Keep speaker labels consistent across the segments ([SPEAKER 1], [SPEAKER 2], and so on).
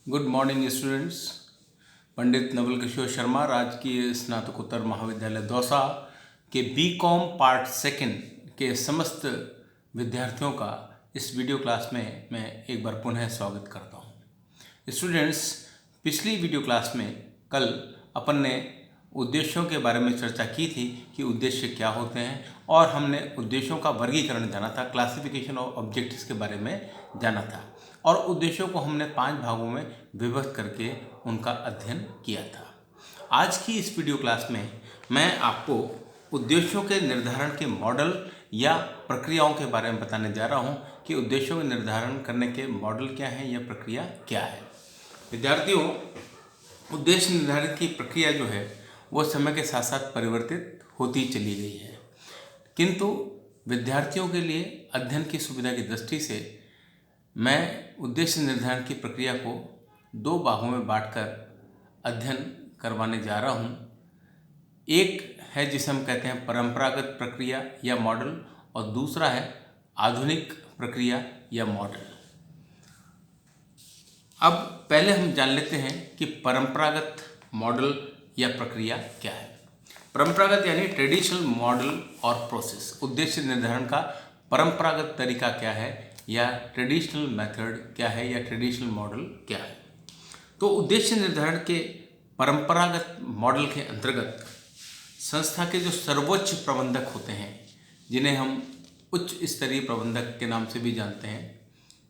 [SPEAKER 1] Good morning students. Pandit Naval Kishore Sharma राजकीय स्नातकोत्तर महाविद्यालय दौसा के बीकॉम पार्ट सेकंड के समस्त विद्यार्थियों का इस वीडियो क्लास में मैं एक बार पुनः स्वागत करता हूं। स्टूडेंट्स, पिछली वीडियो क्लास में कल अपन ने उद्देश्यों के बारे में चर्चा की थी कि उद्देश्य क्या होते हैं और हमने उद्देश्यों का वर्गीकरण जाना था, क्लासिफिकेशन ऑफ ऑब्जेक्टिव्स के बारे में जाना था और उद्देश्यों को हमने 5 भागों में विभक्त करके उनका अध्ययन किया था। आज की इस वीडियो क्लास में मैं आपको उद्देश्यों के निर्धारण के मॉडल या प्रक्रियाओं के बारे में बताने जा रहा हूं कि उद्देश्यों के निर्धारण करने के मॉडल क्या हैं या प्रक्रिया क्या है। विद्यार्थियों, उद्देश्य निर्धारण की प्रक्रिया जो है वो समय के साथ साथ परिवर्तित होती चली गई है, किंतु विद्यार्थियों के लिए अध्ययन की सुविधा की दृष्टि से मैं उद्देश्य निर्धारण की प्रक्रिया को 2 भागों में बांटकर अध्ययन करवाने जा रहा हूँ। एक है जिसे हम कहते हैं परंपरागत प्रक्रिया या मॉडल और दूसरा है आधुनिक प्रक्रिया या मॉडल। अब पहले हम जान लेते हैं कि परंपरागत मॉडल या प्रक्रिया क्या है। परंपरागत यानी ट्रेडिशनल मॉडल और प्रोसेस। उद्देश्य निर्धारण का परंपरागत तरीका क्या है या ट्रेडिशनल मेथड क्या है या ट्रेडिशनल मॉडल क्या है। तो उद्देश्य निर्धारण के परंपरागत मॉडल के अंतर्गत संस्था के जो सर्वोच्च प्रबंधक होते हैं, जिन्हें हम उच्च स्तरीय प्रबंधक के नाम से भी जानते हैं,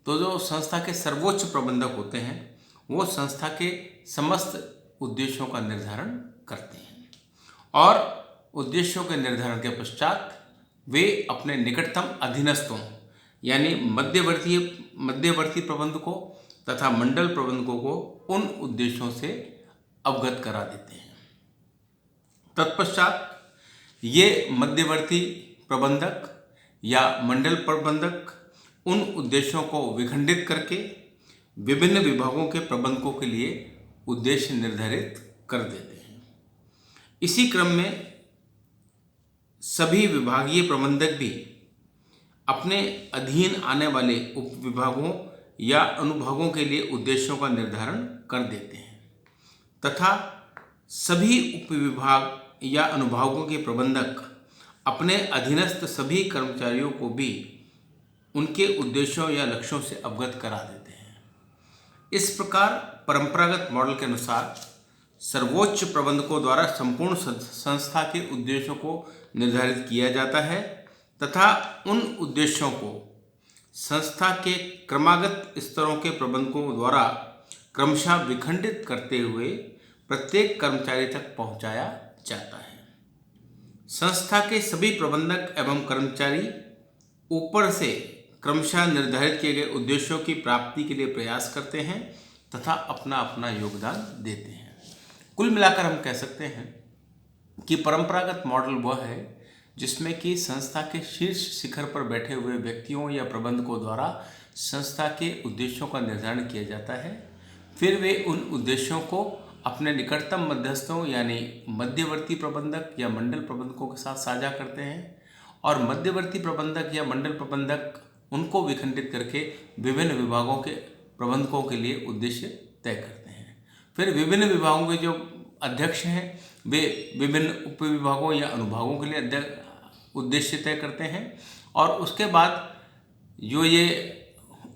[SPEAKER 1] तो जो संस्था के सर्वोच्च प्रबंधक होते हैं वो संस्था के समस्त उद्देश्यों का निर्धारण करते हैं और उद्देश्यों के निर्धारण के पश्चात वे अपने निकटतम अधीनस्थों यानी मध्यवर्ती प्रबंधकों तथा मंडल प्रबंधकों को उन उद्देश्यों से अवगत करा देते हैं। तत्पश्चात ये मध्यवर्ती प्रबंधक या मंडल प्रबंधक उन उद्देश्यों को विखंडित करके विभिन्न विभागों के प्रबंधकों के लिए उद्देश्य निर्धारित कर देते हैं। इसी क्रम में सभी विभागीय प्रबंधक भी अपने अधीन आने वाले उप विभागों या अनुभागों के लिए उद्देश्यों का निर्धारण कर देते हैं तथा सभी उप विभाग या अनुभागों के प्रबंधक अपने अधीनस्थ सभी कर्मचारियों को भी उनके उद्देश्यों या लक्ष्यों से अवगत करा देते हैं। इस प्रकार परंपरागत मॉडल के अनुसार सर्वोच्च प्रबंधकों द्वारा संपूर्ण संस्था के उद्देश्यों को निर्धारित किया जाता है तथा उन उद्देश्यों को संस्था के क्रमागत स्तरों के प्रबंधकों द्वारा क्रमशः विखंडित करते हुए प्रत्येक कर्मचारी तक पहुंचाया जाता है। संस्था के सभी प्रबंधक एवं कर्मचारी ऊपर से क्रमशः निर्धारित किए गए उद्देश्यों की प्राप्ति के लिए प्रयास करते हैं तथा अपना अपना योगदान देते हैं। कुल मिलाकर हम कह सकते हैं कि परंपरागत मॉडल वह है जिसमें कि संस्था के शीर्ष शिखर पर बैठे हुए व्यक्तियों या प्रबंधकों द्वारा संस्था के उद्देश्यों का निर्धारण किया जाता है। फिर वे उन उद्देश्यों को अपने निकटतम मध्यस्थों यानी मध्यवर्ती प्रबंधक या मंडल प्रबंधकों के साथ साझा करते हैं और मध्यवर्ती प्रबंधक या मंडल प्रबंधक उनको विखंडित करके विभिन्न विभागों के प्रबंधकों के लिए उद्देश्य तय करते हैं। फिर विभिन्न विभागों के जो अध्यक्ष हैं वे विभिन्न उप विभागों या अनुभागों के लिए उद्देश्य तय करते हैं और उसके बाद जो ये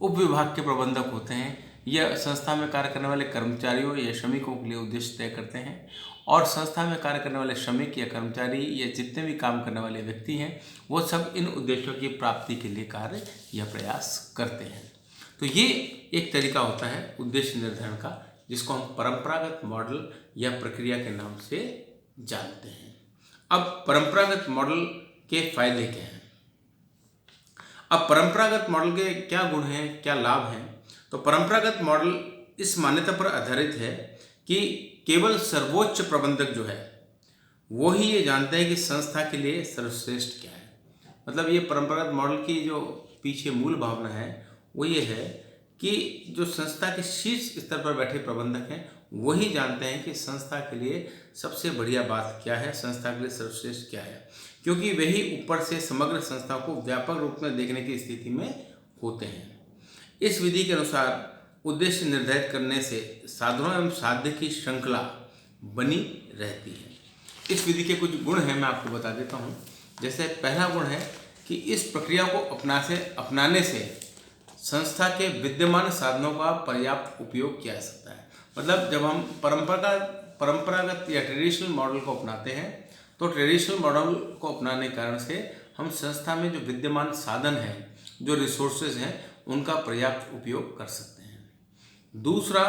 [SPEAKER 1] उप विभाग के प्रबंधक होते हैं या संस्था में कार्य करने वाले कर्मचारियों या श्रमिकों के लिए उद्देश्य तय करते हैं और संस्था में कार्य करने वाले श्रमिक या कर्मचारी या जितने भी काम करने वाले व्यक्ति हैं वो सब इन उद्देश्यों की प्राप्ति के लिए कार्य या प्रयास करते हैं। तो ये एक तरीका होता है उद्देश्य निर्धारण का, जिसको हम परंपरागत मॉडल या प्रक्रिया के नाम से जानते हैं। अब परंपरागत मॉडल के फायदे क्या हैं? अब परंपरागत मॉडल के क्या गुण हैं, क्या लाभ हैं? तो परंपरागत मॉडल इस मान्यता पर आधारित है कि केवल सर्वोच्च प्रबंधक जो है वो ही ये जानते हैं कि संस्था के लिए सर्वश्रेष्ठ क्या है। मतलब ये परंपरागत मॉडल की जो पीछे मूल भावना है वो ये है कि जो संस्था के शीर्ष स्तर पर बैठे प्रबंधक हैं वही जानते हैं कि संस्था के लिए सबसे बढ़िया बात क्या है, संस्था के लिए सर्वश्रेष्ठ क्या है, क्योंकि वही ऊपर से समग्र संस्था को व्यापक रूप में देखने की स्थिति में होते हैं। इस विधि के अनुसार उद्देश्य निर्धारित करने से साधनों एवं साध्य की श्रृंखला बनी रहती है। इस विधि के कुछ गुण हैं, मैं आपको बता देता हूँ। जैसे पहला गुण है कि इस प्रक्रिया को अपनाने से संस्था के विद्यमान साधनों का पर्याप्त उपयोग किया जा सकता है। मतलब जब हम परंपरागत या ट्रेडिशनल मॉडल को अपनाते हैं तो ट्रेडिशनल मॉडल को अपनाने के कारण से हम संस्था में जो विद्यमान साधन हैं, जो रिसोर्सेज हैं, उनका पर्याप्त उपयोग कर सकते हैं। दूसरा,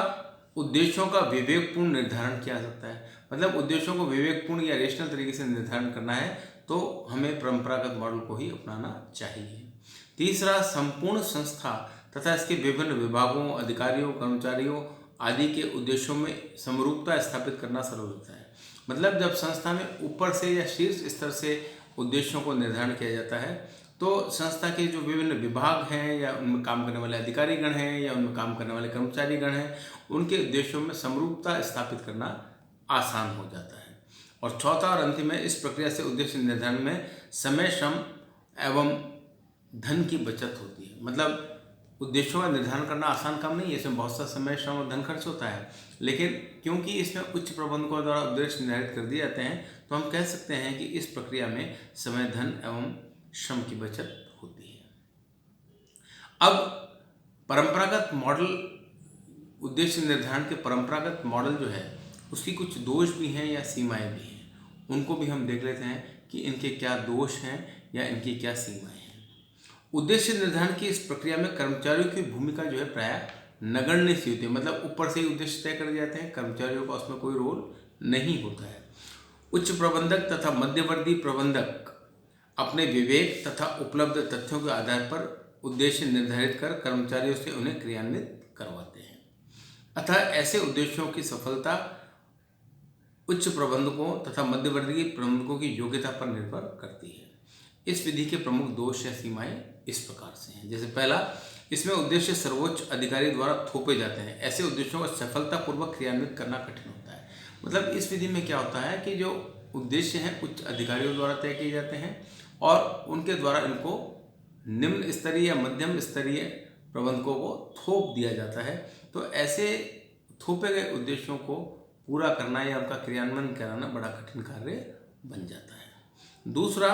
[SPEAKER 1] उद्देश्यों का विवेकपूर्ण निर्धारण किया जा सकता है। मतलब उद्देश्यों को विवेकपूर्ण या रेशनल तरीके से निर्धारण करना है तो हमें परंपरागत मॉडल को ही अपनाना चाहिए। तीसरा, संपूर्ण संस्था तथा इसके विभिन्न विभागों, अधिकारियों, कर्मचारियों आदि के उद्देश्यों में समरूपता स्थापित करना सरल होता है। मतलब जब संस्था में ऊपर से या शीर्ष स्तर से उद्देश्यों को निर्धारण किया जाता है तो संस्था के जो विभिन्न विभाग हैं या उनमें काम करने वाले अधिकारीगण हैं या उनमें काम करने वाले कर्मचारीगण हैं, उनके उद्देश्यों में समरूपता स्थापित करना आसान हो जाता है। और चौथा और अंतिम है, इस प्रक्रिया से उद्देश्य निर्धारण में समय, श्रम एवं धन की बचत होती है। मतलब उद्देश्यों का निर्धारण करना आसान काम नहीं है, इसमें बहुत सा समय, श्रम और धन खर्च होता है, लेकिन क्योंकि इसमें उच्च प्रबंधकों द्वारा उद्देश्य निर्धारित कर दिए जाते हैं तो हम कह सकते हैं कि इस प्रक्रिया में समय, धन एवं श्रम की बचत होती है। अब परंपरागत मॉडल, उद्देश्य निर्धारण के परंपरागत मॉडल जो है उसकी कुछ दोष भी हैं या सीमाएं भी हैं, उनको भी हम देख लेते हैं कि इनके क्या दोष हैं या इनकी क्या सीमाएं हैं। उद्देश्य निर्धारण की इस प्रक्रिया में कर्मचारियों की भूमिका जो है प्रायः नगण्य सी होती है। मतलब ऊपर से ही उद्देश्य तय कर जाते हैं, कर्मचारियों का उसमें कोई रोल नहीं होता है। उच्च प्रबंधक तथा मध्यवर्ती प्रबंधक अपने विवेक तथा उपलब्ध तथ्यों के आधार पर उद्देश्य निर्धारित कर कर्मचारियों से उन्हें क्रियान्वित करवाते हैं। अतः ऐसे उद्देश्यों की सफलता उच्च प्रबंधकों तथा मध्यवर्ती प्रबंधकों की योग्यता पर निर्भर करती है। इस विधि के प्रमुख दोष या सीमाएं इस प्रकार से हैं। जैसे पहला, इसमें उद्देश्य सर्वोच्च अधिकारी द्वारा थोपे जाते हैं। ऐसे उद्देश्यों को सफलतापूर्वक क्रियान्वित करना कठिन होता है। मतलब इस विधि में क्या होता है कि जो उद्देश्य हैं उच्च अधिकारियों द्वारा तय किए जाते हैं और उनके द्वारा इनको निम्न स्तरीय या मध्यम स्तरीय प्रबंधकों को थोप दिया जाता है। तो ऐसे थोपे गए उद्देश्यों को पूरा करना या उनका क्रियान्वयन कराना बड़ा कठिन कार्य बन जाता है। दूसरा,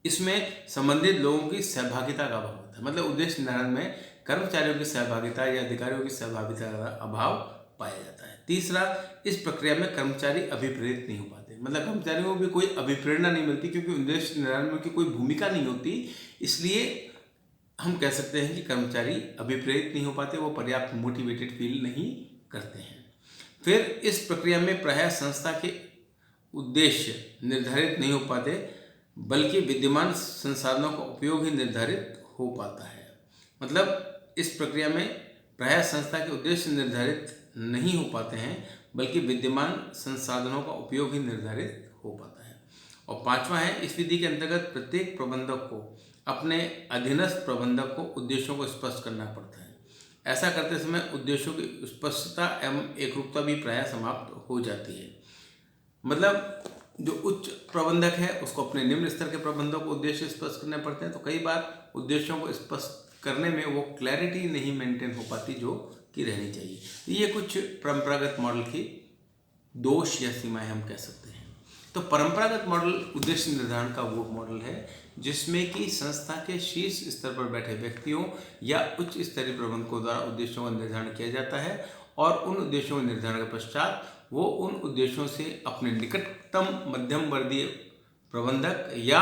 [SPEAKER 1] इसमें संबंधित लोगों की सहभागिता का अभाव होता है। मतलब उद्देश्य निर्धारण में कर्मचारियों की सहभागिता या अधिकारियों की सहभागिता का अभाव पाया जाता है। तीसरा, इस प्रक्रिया में कर्मचारी अभिप्रेरित नहीं हो पाते। मतलब कर्मचारियों को भी कोई अभिप्रेरणा नहीं मिलती क्योंकि उद्देश्य निर्धारण में उनकी कोई भूमिका नहीं होती, इसलिए हम कह सकते हैं कि कर्मचारी अभिप्रेरित नहीं हो पाते, वो पर्याप्त मोटिवेटेड फील नहीं करते हैं। फिर इस प्रक्रिया में प्रायः संस्था के उद्देश्य निर्धारित नहीं हो पाते बल्कि विद्यमान संसाधनों का उपयोग ही निर्धारित हो पाता है। मतलब इस प्रक्रिया में प्रायः संस्था के उद्देश्य निर्धारित नहीं हो पाते हैं बल्कि विद्यमान संसाधनों का उपयोग ही निर्धारित हो पाता है। और पांचवा है, इस विधि के अंतर्गत प्रत्येक प्रबंधक को अपने अधीनस्थ प्रबंधक को उद्देश्यों को स्पष्ट करना पड़ता है। ऐसा करते समय उद्देश्यों की स्पष्टता एवं एकरूपता भी प्रायः समाप्त हो जाती है। मतलब जो उच्च प्रबंधक है उसको अपने निम्न स्तर के प्रबंधक को उद्देश्य स्पष्ट करने पड़ते हैं, तो कई बार उद्देश्यों को स्पष्ट करने में वो क्लैरिटी नहीं मेंटेन हो पाती जो कि रहनी चाहिए। ये कुछ परंपरागत मॉडल की दोष या सीमाएं हम कह सकते हैं। तो परंपरागत मॉडल उद्देश्य निर्धारण का वो मॉडल है जिसमें कि संस्था के शीर्ष स्तर पर बैठे व्यक्तियों या उच्च स्तरीय प्रबंधकों द्वारा उद्देश्यों का निर्धारण किया जाता है और उन उद्देश्यों के निर्धारण के पश्चात वो उन उद्देश्यों से अपने निकटतम मध्यम वर्गीय प्रबंधक या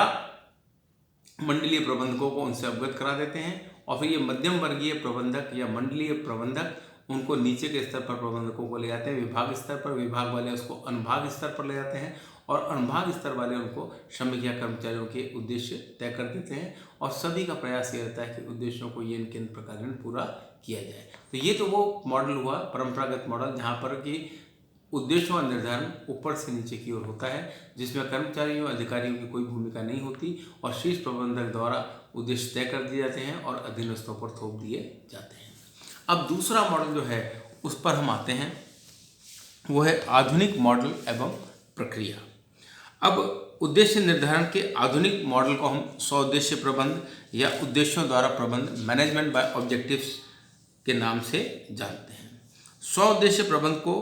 [SPEAKER 1] मंडलीय प्रबंधकों को उनसे अवगत करा देते हैं और फिर ये मध्यम वर्गीय प्रबंधक या मंडलीय प्रबंधक उनको नीचे के स्तर पर प्रबंधकों को ले जाते हैं, विभाग स्तर पर, विभाग वाले उसको अनुभाग स्तर पर ले जाते हैं और अनुभाग स्तर वाले उनको श्रमिक या कर्मचारियों के उद्देश्य तय कर देते हैं और सभी का प्रयास ये रहता है कि उद्देश्यों को ये इन प्रकार पूरा किया जाए। तो ये तो वो मॉडल हुआ परंपरागत मॉडल जहाँ पर कि उद्देश्यों का निर्धारण ऊपर से नीचे की ओर होता है, जिसमें कर्मचारियों अधिकारियों की कोई भूमिका नहीं होती और शीर्ष प्रबंधक द्वारा उद्देश्य तय कर दिए जाते हैं और अधीनस्थों पर थोप दिए जाते हैं। अब दूसरा मॉडल जो है उस पर हम आते हैं, वो है आधुनिक मॉडल एवं प्रक्रिया। अब उद्देश्य निर्धारण के आधुनिक मॉडल को हम स्वउद्देश्य प्रबंध या उद्देश्यों द्वारा प्रबंध, मैनेजमेंट बाय ऑब्जेक्टिव्स के नाम से जानते हैं। स्वउद्देश्य प्रबंध को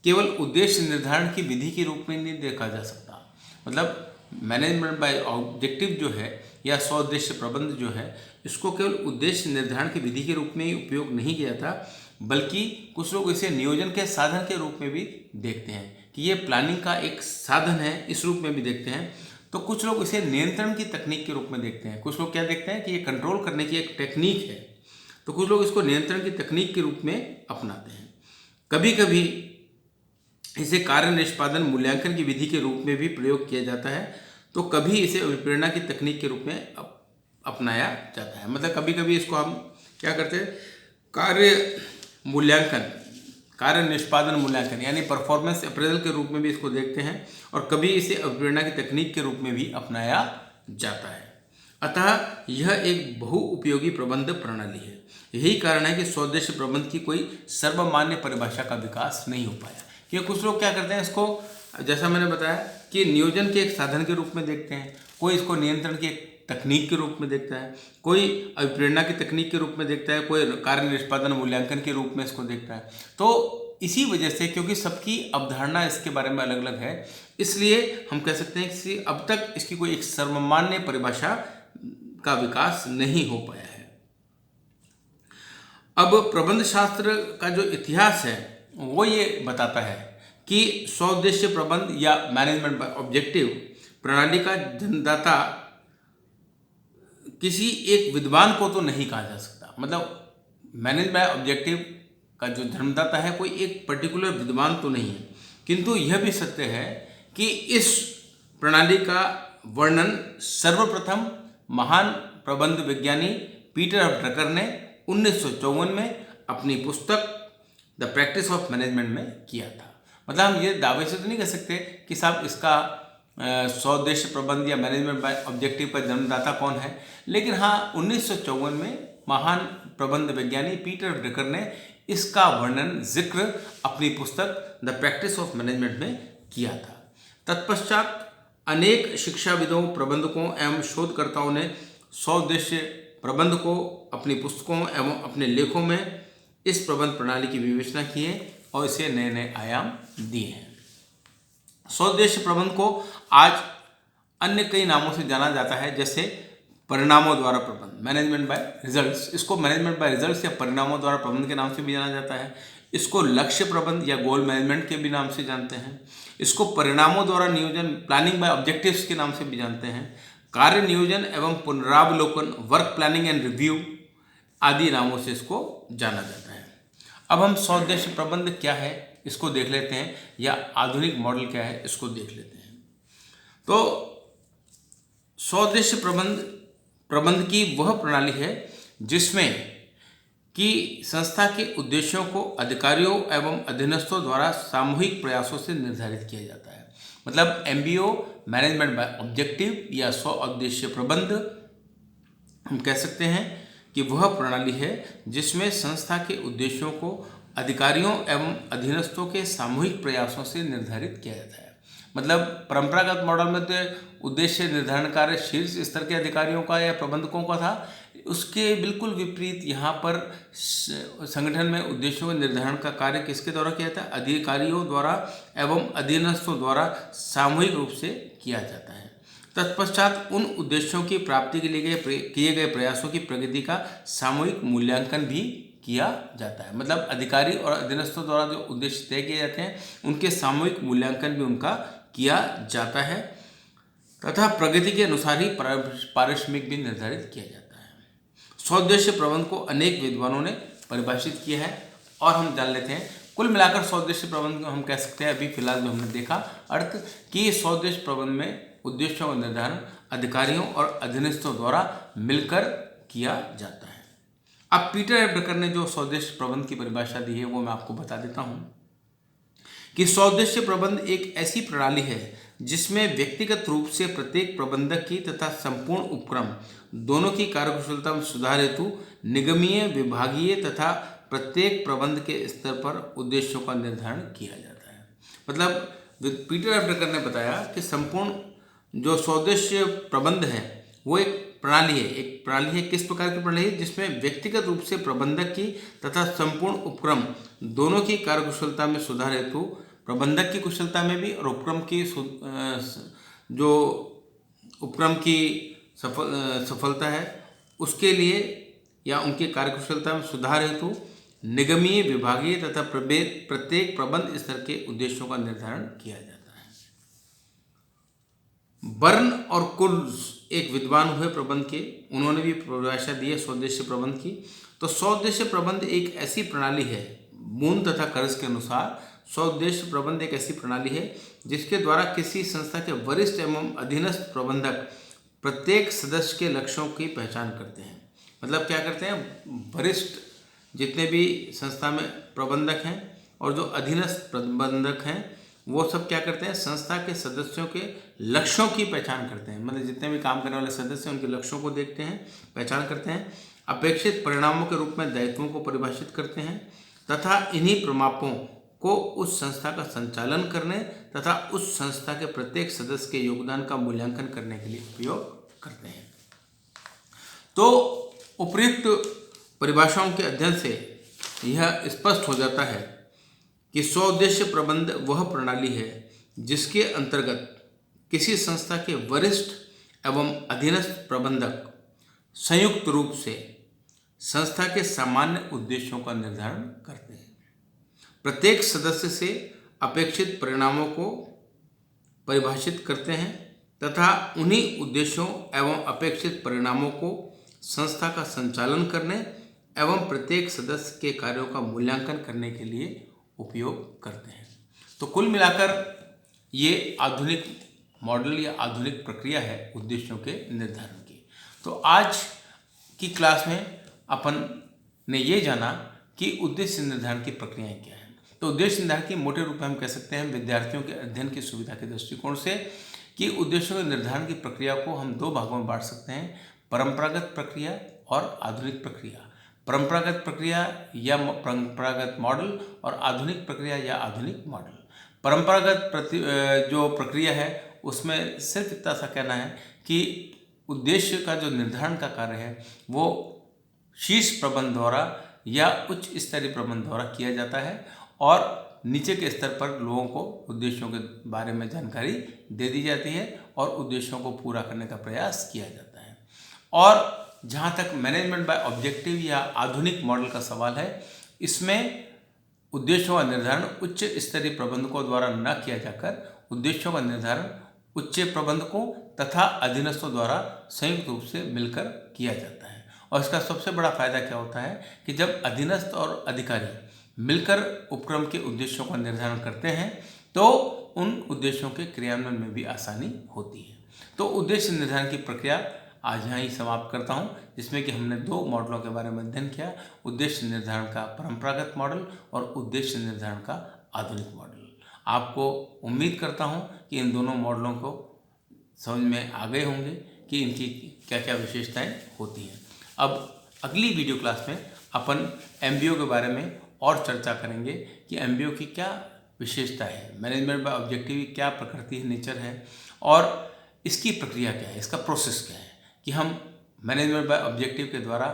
[SPEAKER 1] केवल उद्देश्य निर्धारण की विधि के रूप में नहीं देखा जा सकता। मतलब मैनेजमेंट बाय ऑब्जेक्टिव जो है या स्वउद्देश्य प्रबंध जो है, इसको केवल उद्देश्य निर्धारण की विधि के रूप में ही उपयोग नहीं किया जाता, बल्कि कुछ लोग इसे नियोजन के साधन के रूप में भी देखते हैं कि ये प्लानिंग का एक साधन है, इस रूप में भी देखते हैं। तो कुछ लोग इसे नियंत्रण की तकनीक के रूप में देखते हैं। कुछ लोग क्या देखते हैं कि ये कंट्रोल करने की एक टेक्निक है, तो कुछ लोग इसको नियंत्रण की तकनीक के रूप में अपनाते हैं। कभी कभी इसे कार्य निष्पादन मूल्यांकन की विधि के रूप में भी प्रयोग किया जाता है, तो कभी इसे अभिप्रेरणा की तकनीक के रूप में अपनाया जाता है। मतलब कभी कभी इसको हम क्या करते हैं, कार्य मूल्यांकन, कार्य निष्पादन मूल्यांकन यानी परफॉर्मेंस अप्रेजल के रूप में भी इसको देखते हैं, और कभी इसे अभिप्रेरणा की तकनीक के रूप में भी अपनाया जाता है। अतः यह एक बहुउपयोगी प्रबंध प्रणाली है। यही कारण है कि स्वउद्देश्य प्रबंध की कोई सर्वमान्य परिभाषा का विकास नहीं हो पाया। क्योंकि कुछ लोग क्या करते हैं, इसको जैसा मैंने बताया कि नियोजन के एक साधन के रूप में देखते हैं, कोई इसको नियंत्रण की एक तकनीक के रूप में देखता है, कोई अभिप्रेरणा की तकनीक के रूप में देखता है, कोई कार्य निष्पादन मूल्यांकन के रूप में इसको देखता है। तो इसी वजह से, क्योंकि सबकी अवधारणा इसके बारे में अलग अलग है, इसलिए हम कह सकते हैं कि अब तक इसकी कोई एक सर्वमान्य परिभाषा का विकास नहीं हो पाया है। अब प्रबंध शास्त्र का जो इतिहास है वो ये बताता है कि स्वउद्देश्य प्रबंध या मैनेजमेंट बाय ऑब्जेक्टिव प्रणाली का जन्मदाता किसी एक विद्वान को तो नहीं कहा जा सकता। मतलब मैनेजमेंट बाय ऑब्जेक्टिव का जो जन्मदाता है कोई एक पर्टिकुलर विद्वान तो नहीं है, किंतु यह भी सत्य है कि इस प्रणाली का वर्णन सर्वप्रथम महान प्रबंध विज्ञानी पीटर ऑफ ड्रकर ने 1954 में अपनी पुस्तक द प्रैक्टिस ऑफ मैनेजमेंट में किया था। मतलब हम ये दावे से तो नहीं कह सकते कि साहब इसका स्वउद्देश्य प्रबंध या मैनेजमेंट बाय ऑब्जेक्टिव का जन्मदाता कौन है, लेकिन हाँ 1954 में महान प्रबंध विज्ञानी पीटर ऑफ ड्रकर ने इसका वर्णन जिक्र अपनी पुस्तक द प्रैक्टिस ऑफ मैनेजमेंट में किया था। तत्पश्चात अनेक शिक्षाविदों, प्रबंधकों एवं शोधकर्ताओं ने स्वउद्देश्य प्रबंध को अपनी पुस्तकों एवं अपने लेखों में इस प्रबंध प्रणाली की विवेचना की है और इसे नए नए आयाम दिए हैं। स्वउद्देश्य प्रबंध को आज अन्य कई नामों से जाना जाता है, जैसे परिणामों द्वारा प्रबंध, मैनेजमेंट बाय रिजल्ट्स। इसको मैनेजमेंट बाय रिजल्ट्स या परिणामों द्वारा प्रबंध के नाम से भी जाना जाता है। इसको लक्ष्य प्रबंध या गोल मैनेजमेंट के भी नाम से जानते हैं। इसको परिणामों द्वारा नियोजन, प्लानिंग बाय ऑब्जेक्टिव्स के नाम से भी जानते हैं। कार्य नियोजन एवं पुनरावलोकन, वर्क प्लानिंग एंड रिव्यू आदि नामों से इसको जाना जाता है। अब हम स्वउद्देश्य प्रबंध क्या है इसको देख लेते हैं, या आधुनिक मॉडल क्या है इसको देख लेते हैं। तो स्वउद्देश्य प्रबंध की वह प्रणाली है जिसमें कि संस्था के उद्देश्यों को अधिकारियों एवं अधीनस्थों द्वारा सामूहिक प्रयासों से निर्धारित किया जाता है। मतलब MBO, मैनेजमेंट बाय ऑब्जेक्टिव या स्वउद्देश्य प्रबंध, हम कह सकते हैं कि वह प्रणाली है जिसमें संस्था के उद्देश्यों को अधिकारियों एवं अधीनस्थों के सामूहिक प्रयासों से निर्धारित किया जाता है। मतलब परंपरागत मॉडल में तो उद्देश्य निर्धारण कार्य शीर्ष स्तर के अधिकारियों का या प्रबंधकों का था, उसके बिल्कुल विपरीत यहाँ पर संगठन में उद्देश्यों के निर्धारण का कार्य किसके द्वारा किया जाता है, अधिकारियों द्वारा एवं अधीनस्थों द्वारा सामूहिक रूप से किया जाता है। तत्पश्चात उन उद्देश्यों की प्राप्ति के लिए किए गए प्रयासों की प्रगति का सामूहिक मूल्यांकन भी किया जाता है। मतलब अधिकारी और अधीनस्थों द्वारा जो उद्देश्य तय किए जाते हैं उनके सामूहिक मूल्यांकन भी उनका किया जाता है तथा प्रगति के अनुसार ही पारिश्रमिक भी निर्धारित किया जाता है। स्वउद्देश्य प्रबंध को अनेक विद्वानों ने परिभाषित किया है और हम जान लेते हैं। कुल मिलाकर स्वउद्देश्य प्रबंध को हम कह सकते हैं, अभी फिलहाल जो हमने देखा अर्थ, कि स्वउद्देश्य प्रबंध में उद्देश्यों का निर्धारण अधिकारियों और अधीनस्थों द्वारा मिलकर किया जाता है। अब पीटर एफ ड्रकर ने जो स्वउद्देश्य प्रबंध की परिभाषा दी है वो मैं आपको बता देता हूं कि स्वउद्देश्य प्रबंध एक ऐसी प्रणाली है जिसमें व्यक्तिगत रूप से प्रत्येक प्रबंधक की तथा संपूर्ण उपक्रम दोनों की कार्यकुशलता में सुधार हेतु निगमीय, विभागीय तथा प्रत्येक प्रबंध के स्तर पर उद्देश्यों का निर्धारण किया जाता है। मतलब पीटर एफ ड्रकर ने बताया कि संपूर्ण जो स्वउद्देश्य प्रबंध है वो एक प्रणाली है, एक प्रणाली है। किस प्रकार की प्रणाली है? जिसमें व्यक्तिगत रूप से प्रबंधक की तथा संपूर्ण उपक्रम दोनों की कार्यकुशलता में सुधार हेतु, प्रबंधक की कुशलता में भी और उपक्रम की जो उपक्रम की सफलता है उसके लिए या उनकी कार्यकुशलता में सुधार हेतु निगमीय, विभागीय तथा प्रत्येक प्रबंध स्तर के उद्देश्यों का निर्धारण किया जाता है। बर्न और कुर्ज एक विद्वान हुए प्रबंध के, उन्होंने भी परिभाषा दी है स्वउद्देश्य प्रबंध की। तो स्वउद्देश्य प्रबंध एक ऐसी प्रणाली है, मून तथा कर्ज के अनुसार स्वउद्देश्य प्रबंध एक ऐसी प्रणाली है जिसके द्वारा किसी संस्था के वरिष्ठ एवं अधीनस्थ प्रबंधक प्रत्येक सदस्य के लक्ष्यों की पहचान करते हैं। मतलब क्या करते हैं? वरिष्ठ जितने भी संस्था में प्रबंधक हैं और जो अधीनस्थ प्रबंधक हैं वो सब क्या करते हैं? संस्था के सदस्यों के लक्ष्यों की पहचान करते हैं। मतलब जितने भी काम करने वाले सदस्य हैं उनके लक्ष्यों को देखते हैं, पहचान करते हैं, अपेक्षित परिणामों के रूप में दायित्वों को परिभाषित करते हैं तथा इन्हीं परिमापों को उस संस्था का संचालन करने तथा उस संस्था के प्रत्येक सदस्य के योगदान का मूल्यांकन करने के लिए उपयोग करते हैं। तो उपयुक्त परिभाषाओं के अध्ययन से यह स्पष्ट हो जाता है कि स्वउद्देश्य प्रबंध वह प्रणाली है जिसके अंतर्गत किसी संस्था के वरिष्ठ एवं अधीनस्थ प्रबंधक संयुक्त रूप से संस्था के सामान्य उद्देश्यों का निर्धारण करते हैं, प्रत्येक सदस्य से अपेक्षित परिणामों को परिभाषित करते हैं तथा उन्हीं उद्देश्यों एवं अपेक्षित परिणामों को संस्था का संचालन करने एवं प्रत्येक सदस्य के कार्यों का मूल्यांकन करने के लिए उपयोग करते हैं। तो कुल मिलाकर ये आधुनिक मॉडल या आधुनिक प्रक्रिया है उद्देश्यों के निर्धारण की। तो आज की क्लास में अपन ने ये जाना कि उद्देश्य निर्धारण की प्रक्रियाएं क्या हैं। तो उद्देश्य निर्धारण की मोटे रूप में हम कह सकते हैं विद्यार्थियों के अध्ययन की सुविधा के दृष्टिकोण से कि उद्देश्यों के निर्धारण की प्रक्रिया को हम दो भागों में बांट सकते हैं, परंपरागत प्रक्रिया और आधुनिक प्रक्रिया। परंपरागत प्रक्रिया या परंपरागत मॉडल और आधुनिक प्रक्रिया या आधुनिक मॉडल। परंपरागत जो प्रक्रिया है उसमें सिर्फ इतना सा कहना है कि उद्देश्य का जो निर्धारण का कार्य है वो शीर्ष प्रबंध द्वारा या उच्च स्तरीय प्रबंध द्वारा किया जाता है और नीचे के स्तर पर लोगों को उद्देश्यों के बारे में जानकारी दे दी जाती है और उद्देश्यों को पूरा करने का प्रयास किया जाता है। और जहाँ तक मैनेजमेंट बाय ऑब्जेक्टिव या आधुनिक मॉडल का सवाल है, इसमें उद्देश्यों का निर्धारण उच्च स्तरीय प्रबंधकों द्वारा न किया जाकर उद्देश्यों का निर्धारण उच्च प्रबंधकों तथा अधीनस्थों द्वारा संयुक्त रूप से मिलकर किया जाता है। और इसका सबसे बड़ा फायदा क्या होता है कि जब अधीनस्थ और अधिकारी मिलकर उपक्रम के उद्देश्यों का निर्धारण करते हैं तो उन उद्देश्यों के क्रियान्वयन में भी आसानी होती है। तो उद्देश्य निर्धारण की प्रक्रिया आज यहाँ ही समाप्त करता हूँ, जिसमें कि हमने दो मॉडलों के बारे में अध्ययन किया, उद्देश्य निर्धारण का परंपरागत मॉडल और उद्देश्य निर्धारण का आधुनिक मॉडल। आपको उम्मीद करता हूँ कि इन दोनों मॉडलों को समझ में आ गए होंगे कि इनकी क्या क्या विशेषताएं होती हैं। अब अगली वीडियो क्लास में अपन MBO के बारे में और चर्चा करेंगे कि MBO की क्या विशेषता है, मैनेजमेंट बाय ऑब्जेक्टिव की क्या प्रकृति है, नेचर है और इसकी प्रक्रिया क्या है, इसका प्रोसेस क्या है कि हम मैनेजमेंट बाय ऑब्जेक्टिव के द्वारा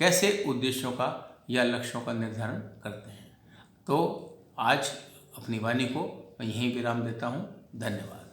[SPEAKER 1] कैसे उद्देश्यों का या लक्ष्यों का निर्धारण करते हैं। तो आज अपनी वाणी को मैं यहीं विराम देता हूँ। धन्यवाद।